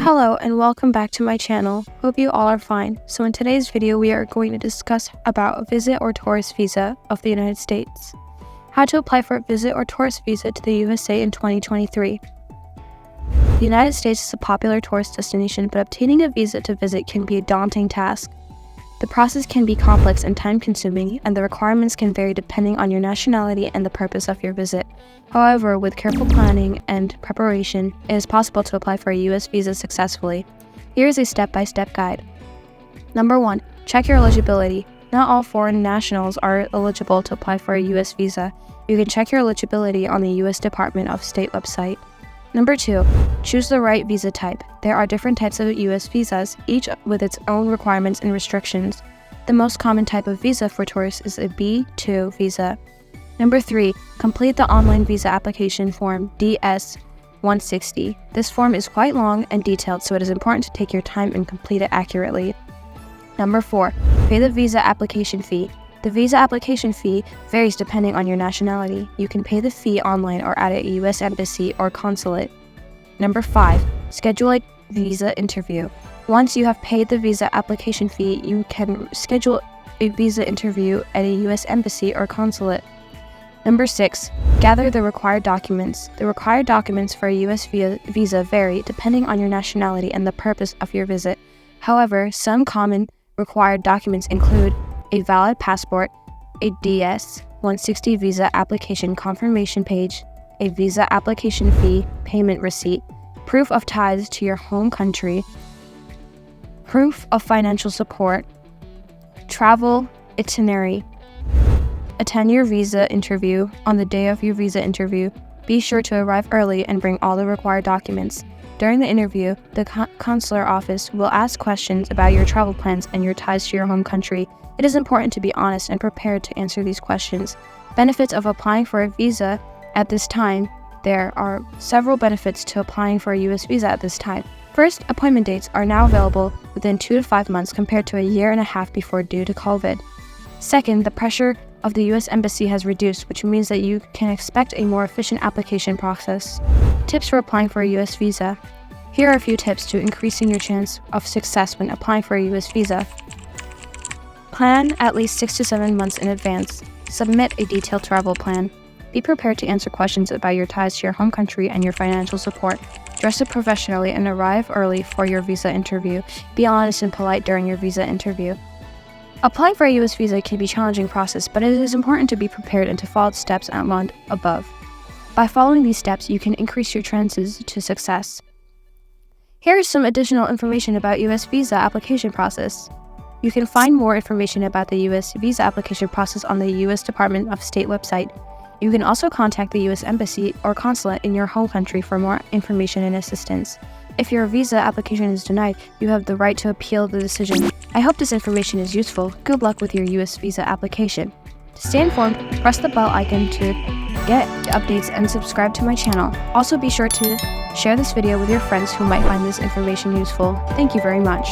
Hello and welcome back to my channel. Hope you all are fine. So in today's video, we are going to discuss about a visit or tourist visa of the United States. How to apply for a visit or tourist visa to the USA in 2023. The United States is a popular tourist destination, but obtaining a visa to visit can be a daunting task. The process can be complex and time-consuming, and the requirements can vary depending on your nationality and the purpose of your visit. However, with careful planning and preparation, it is possible to apply for a U.S. visa successfully. Here is a step-by-step guide. Number 1. Check your eligibility. Not all foreign nationals are eligible to apply for a U.S. visa. You can check your eligibility on the U.S. Department of State website. Number 2. Choose the right visa type. There are different types of U.S. visas, each with its own requirements and restrictions. The most common type of visa for tourists is a B-2 visa. Number 3. Complete the online visa application form DS-160. This form is quite long and detailed, so it is important to take your time and complete it accurately. Number 4. Pay the visa application fee. The visa application fee varies depending on your nationality. You can pay the fee online or at a U.S. embassy or consulate. Number 5. Schedule a visa interview. Once you have paid the visa application fee, you can schedule a visa interview at a U.S. embassy or consulate. Number 6. Gather the required documents. The required documents for a U.S. visa vary depending on your nationality and the purpose of your visit. However, some common required documents include a valid passport, a DS-160 visa application confirmation page, a visa application fee payment receipt, proof of ties to your home country, proof of financial support, travel itinerary. Attend your visa interview. On the day of your visa interview, be sure to arrive early and bring all the required documents. During the interview, the consular office will ask questions about your travel plans and your ties to your home country. It is important to be honest and prepared to answer these questions. Benefits of applying for a visa at this time. There are several benefits to applying for a U.S. visa at this time. First, appointment dates are now available within 2 to 5 months compared to a year and a half before due to COVID. Second, the pressure of the U.S. Embassy has reduced, which means that you can expect a more efficient application process. Tips for applying for a U.S. visa. Here are a few tips to increasing your chance of success when applying for a U.S. visa. Plan at least 6 to 7 months in advance. Submit a detailed travel plan. Be prepared to answer questions about your ties to your home country and your financial support. Dress up professionally and arrive early for your visa interview. Be honest and polite during your visa interview. Applying for a U.S. visa can be a challenging process, but it is important to be prepared and to follow the steps outlined above. By following these steps, you can increase your chances to success. Here is some additional information about U.S. visa application process. You can find more information about the U.S. visa application process on the U.S. Department of State website. You can also contact the U.S. Embassy or consulate in your home country for more information and assistance. If your visa application is denied, you have the right to appeal the decision. I hope this information is useful. Good luck with your U.S. visa application. To stay informed, press the bell icon to get updates and subscribe to my channel. Also be sure to share this video with your friends who might find this information useful. Thank you very much.